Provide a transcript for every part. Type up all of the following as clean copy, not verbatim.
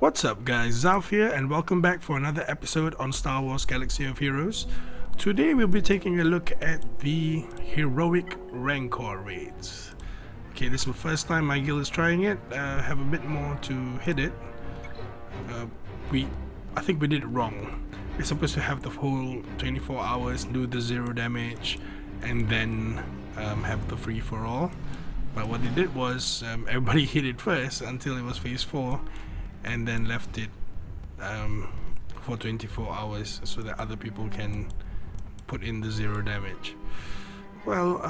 What's up guys, Zaff here and welcome back for another episode on Star Wars Galaxy of Heroes. Today we'll be taking a look at the heroic Rancor raids. Okay, this is the first time my guild is trying it. Have a bit more to hit it. I think we did it wrong. We're supposed to have the whole 24 hours, do the 0 damage, and then have the free for all. But what they did was everybody hit it first until it was phase 4. And then left it for 24 hours so that other people can put in the 0 damage. Well,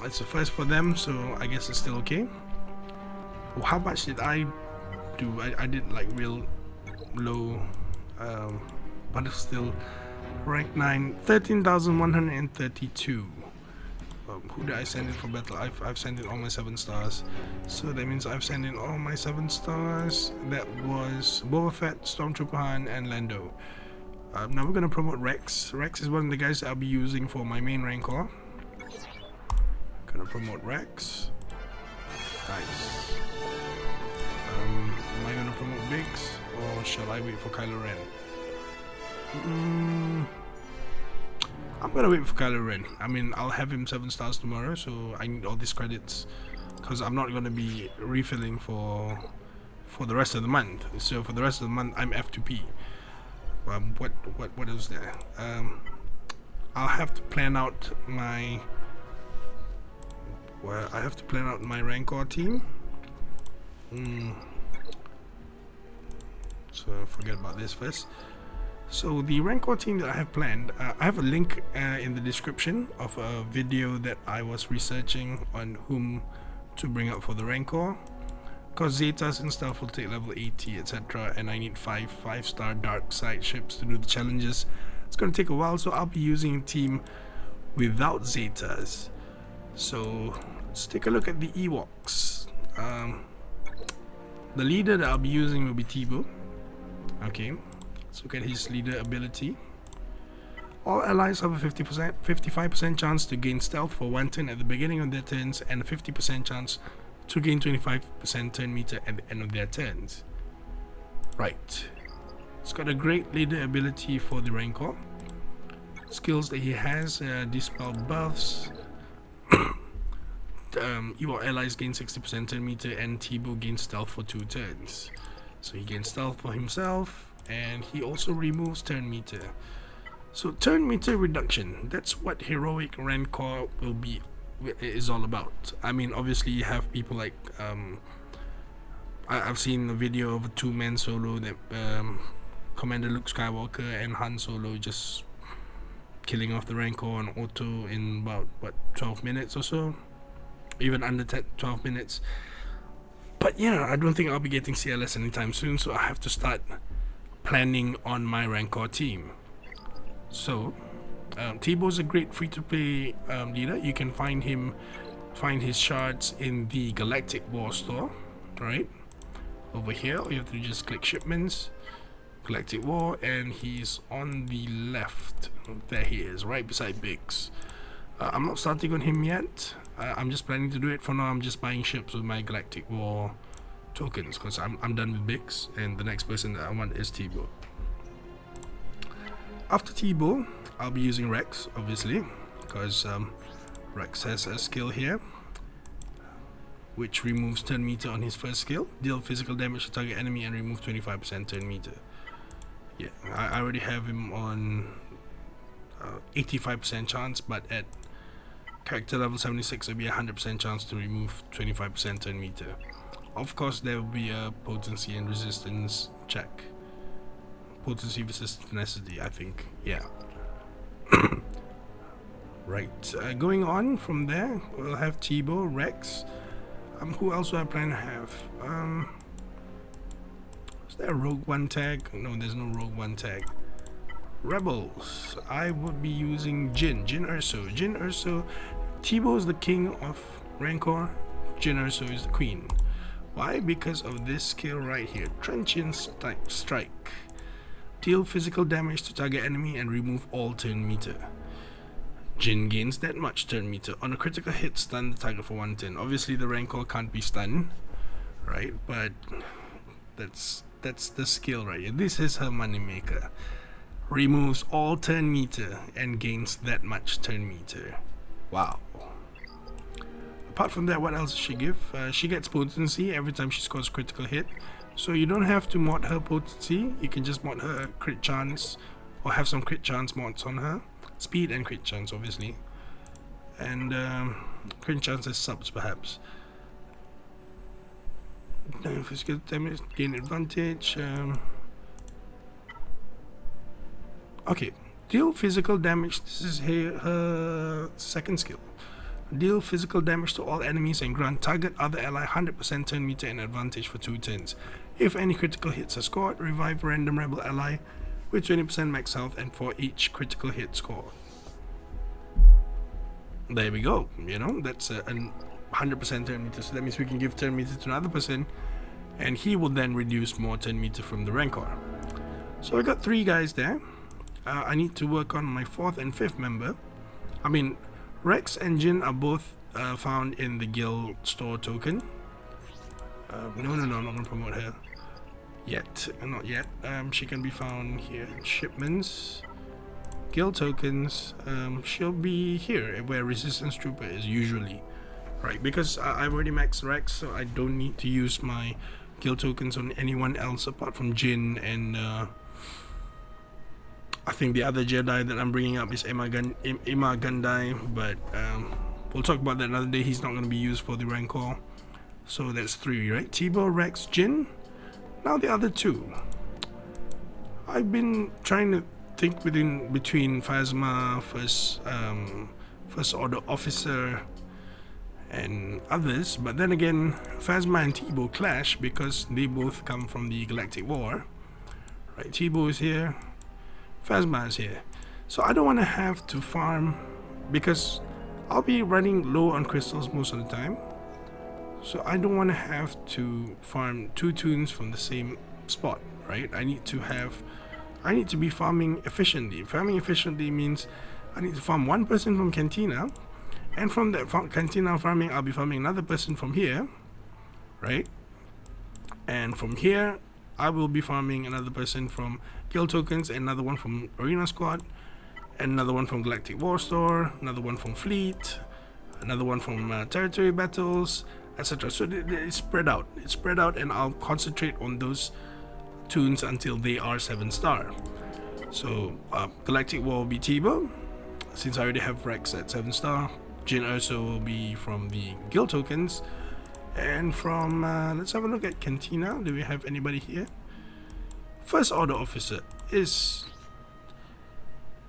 it's the first for them, so I guess it's still okay. How much did I do? I did like real low, but it's still rank 9, 13,132. Who did I send in for battle? I've sent in all my 7 stars, so that means I've sent in all my 7 stars. That was Boba Fett, Stormtrooper, and Lando. Now we're gonna promote Rex. Rex is one of the guys that I'll be using for my main Rancor. Gonna promote Rex. Nice. Am I gonna promote Biggs or shall I wait for Kylo Ren? I'm gonna wait for Kylo Ren. I mean, I'll have him 7 stars tomorrow, so I need all these credits because I'm not gonna be refilling for the rest of the month. So for the rest of the month, I'm F2P. What is there? I'll have to plan out my. Well, I have to plan out my Rancor team. So forget about this first. So the Rancor team that I have planned, I have a link in the description of a video that I was researching on whom to bring up for the Rancor, because Zetas and stuff will take level 80 etc, and I need 5-star dark side ships to do the challenges. It's going to take a while, so I'll be using a team without Zetas. So let's take a look at the Ewoks. The leader that I'll be using will be Teebo. Okay, let's look at his leader ability. All allies have a 55% chance to gain stealth for 1 turn at the beginning of their turns, and a 50% chance to gain 25% turn meter at the end of their turns. Right. It's got a great leader ability for the Rancor. Skills that he has: dispel buffs. Ewok allies gain 60% turn meter, and Teebo gains stealth for 2 turns. So he gains stealth for himself, and he also removes turn meter. So turn meter reduction, that's what heroic Rancor is all about. I mean, obviously you have people like I've seen a video of a 2-man solo that Commander Luke Skywalker and Han Solo just killing off the Rancor on auto in about 12 minutes or so, even under 12 minutes. But yeah, I don't think I'll be getting CLS anytime soon, so I have to start planning on my Rancor team. So Teebo's a great free-to-play leader. You can find his shards in the Galactic War store, right over here. You have to just click shipments, Galactic War, and he's on the left. There he is, right beside Biggs. I'm not starting on him yet. I'm just planning to do it for now. I'm just buying ships with my Galactic War tokens because I'm done with Biggs, and the next person that I want is Teebo. After Teebo, I'll be using Rex, obviously, because Rex has a skill here which removes turn meter on his first skill, deal physical damage to target enemy, and remove 25% turn meter. Yeah, I already have him on 85% chance, but at character level 76 it'll be a 100% chance to remove 25% turn meter. Of course there will be a potency and resistance check. Potency versus tenacity, I think. Yeah. Right, going on from there, we'll have Teebo, Rex. Who else do I plan to have? Is there a Rogue One tag? No, there's no Rogue One tag. Rebels, I would be using Jyn Erso. Teebo is the king of Rancor, Jyn Erso is the queen. Why? Because of this skill right here, Truncheon Strike. Deal physical damage to target enemy and remove all turn meter. Jyn gains that much turn meter. On a critical hit, stun the target for 1 turn. Obviously the Rancor can't be stunned, right? But that's That's the skill right here. This is her money maker. Removes all turn meter and gains that much turn meter. Wow. Apart from that, what else does she give? She gets potency every time she scores critical hit. So you don't have to mod her potency. You can just mod her crit chance, or have some crit chance mods on her. Speed and crit chance, obviously. And crit chance as subs, perhaps. No physical damage, gain advantage. Okay, deal physical damage. This is her second skill. Deal physical damage to all enemies and grant target other ally 100% turn meter and advantage for 2 turns. If any critical hits are scored, revive random rebel ally with 20% max health and for each critical hit scored. There we go. You know, that's a 100% turn meter. So that means we can give turn meter to another person, and he will then reduce more turn meter from the Rancor. So I got 3 guys there. I need to work on my 4th and 5th member. I mean, Rex and Jin are both found in the guild store token. No, I'm not gonna promote her yet. Not yet. She can be found here. Shipments, guild tokens. She'll be here where Resistance Trooper is usually, right? Because I've already maxed Rex, so I don't need to use my guild tokens on anyone else apart from Jin and I think the other Jedi that I'm bringing up is Ima Gandai, but we'll talk about that another day. He's not going to be used for the Rancor. So that's 3, right? Tibo, Rex, Jin. Now the other 2. I've been trying to think between Phasma, First Order Officer, and others. But then again, Phasma and Tibo clash because they both come from the Galactic War. Right? Tibo is here. Phasma is here, so I don't want to have to farm because I'll be running low on crystals most of the time, so I don't want to have to farm 2 toons from the same spot, right? I need to be farming efficiently. Farming efficiently means I need to farm 1 person from Cantina, and from that Cantina farming I'll be farming another person from here, right? And from here I will be farming another person from guild tokens, another one from Arena Squad, and another one from Galactic War Store, another one from Fleet, another one from Territory Battles, etc. So it's spread out. It's spread out, and I'll concentrate on those toons until they are 7-star. So Galactic War will be Tibo, since I already have Rex at 7-star. Jin Urso will be from the guild tokens. And from, let's have a look at Cantina. Do we have anybody here? First Order Officer is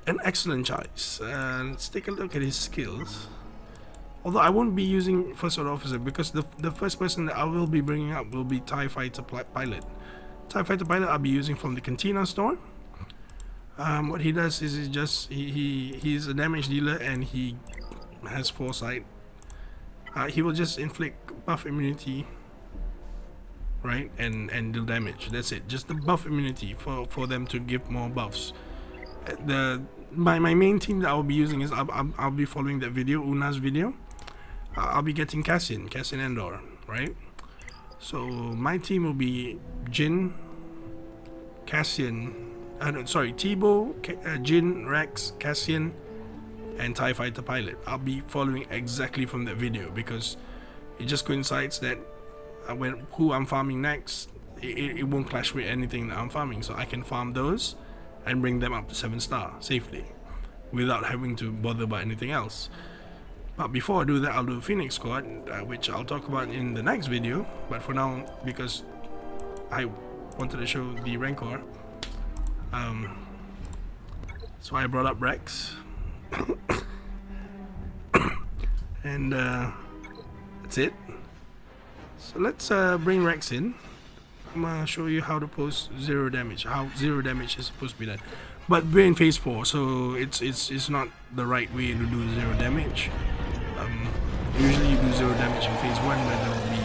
an excellent choice. Let's take a look at his skills. Although I won't be using First Order Officer because the first person that I will be bringing up will be TIE Fighter Pilot. TIE Fighter Pilot I'll be using from the Cantina store. What he does is he's a damage dealer and he has foresight. He will just inflict buff immunity, right, and deal damage. That's it. Just the buff immunity for them to give more buffs. My main team that I'll be using is I'll be following that video, Una's video. I'll be getting Cassian Andor, right? So my team will be Jin, Cassian, Tibo, Jin, Rex, Cassian, and TIE Fighter Pilot. I'll be following exactly from that video because it just coincides that who I'm farming next, it won't clash with anything that I'm farming, so I can farm those and bring them up to 7-star safely without having to bother about anything else. But before I do that, I'll do Phoenix Squad, which I'll talk about in the next video. But for now, because I wanted to show the Rancor, so I brought up Rex. And that's it. So let's bring Rex in. I'm gonna show you how to post 0 damage, how 0 damage is supposed to be done. But we're in phase 4, so it's not the right way to do 0 damage. Usually you do 0 damage in phase 1 where there will be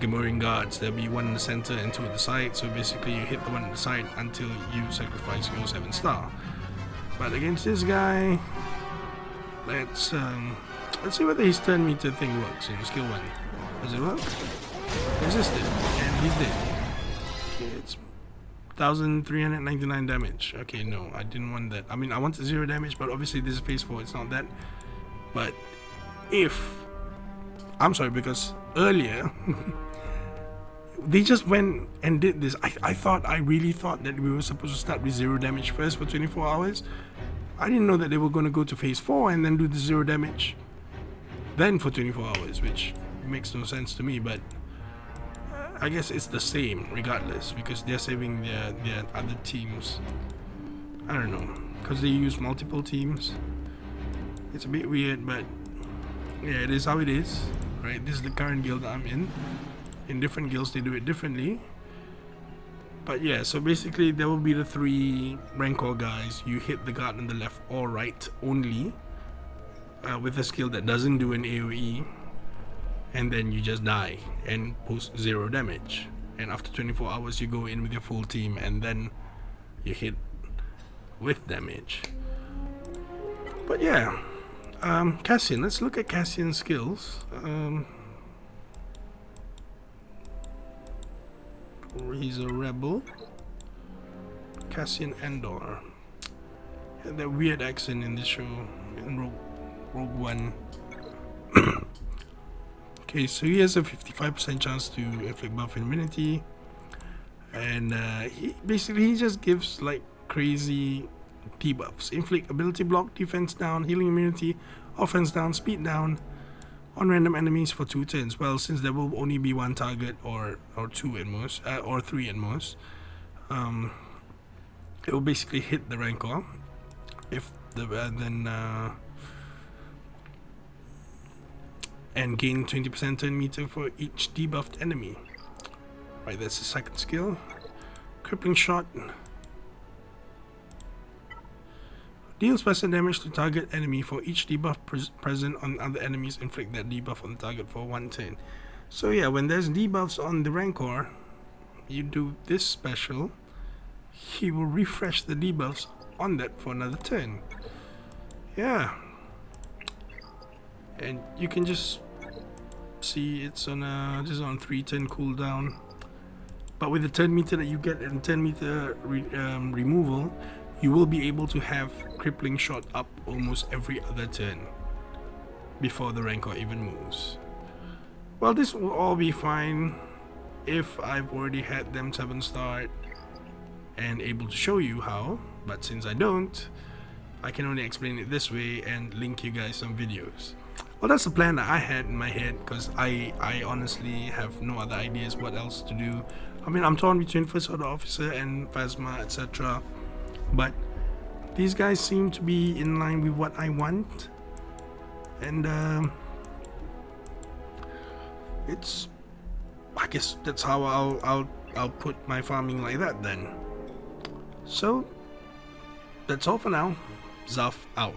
Gamorrean guards. There'll be 1 in the center and 2 at the side, so basically you hit the 1 at the side until you sacrifice your 7-star. But against this guy, let's see whether his turn meter thing works in skill 1. Does it work? Resisted, and he's dead. Okay, it's 1,399 damage. Okay, no, I didn't want that. I mean, I wanted 0 damage, but obviously this is phase 4, it's not that. But if... I'm sorry, because earlier they just went and did this. I really thought that we were supposed to start with 0 damage first for 24 hours. I didn't know that they were going to go to phase 4 and then do the 0 damage then for 24 hours, which makes no sense to me, but I guess it's the same regardless, because they're saving their other teams. I don't know, because they use multiple teams. It's a bit weird, but yeah, it is how it is, right? This is the current guild that I'm in. In different guilds they do it differently. But yeah, so basically there will be the 3 Rancor guys. You hit the guard on the left or right only with a skill that doesn't do an AoE, and then you just die and post 0 damage. And after 24 hours you go in with your full team and then you hit with damage. But yeah, Cassian, let's look at Cassian's skills. He's a rebel. Cassian Andor had that weird accent in this show, in Rogue One. Okay, so he has a 55% chance to inflict buff immunity, and he just gives like crazy debuffs: inflict ability block, defense down, healing immunity, offense down, speed down on random enemies for 2 turns. Well, since there will only be 1 target or 2 at most, or 3 at most, it will basically hit the Rancor. If the and gain 20% turn meter for each debuffed enemy. Right, that's the second skill. Crippling Shot. Deals special damage to target enemy for each debuff present on other enemies. Inflict that debuff on the target for 1 turn. So yeah, when there's debuffs on the Rancor, you do this special, he will refresh the debuffs on that for another turn. Yeah, and you can just see it's on just on 3 turn cooldown. But with the turn meter that you get and 10 meter removal, you will be able to have Crippling Shot up almost every other turn before the Rancor even moves. Well, this will all be fine if I've already had them 7 start and able to show you how, but since I don't, I can only explain it this way and link you guys some videos. Well, that's the plan that I had in my head, because I honestly have no other ideas what else to do. I mean, I'm torn between First Order Officer and Phasma, etc. But these guys seem to be in line with what I want, and it's, I guess that's how I'll put my farming like that then. So that's all for now. Zaff out.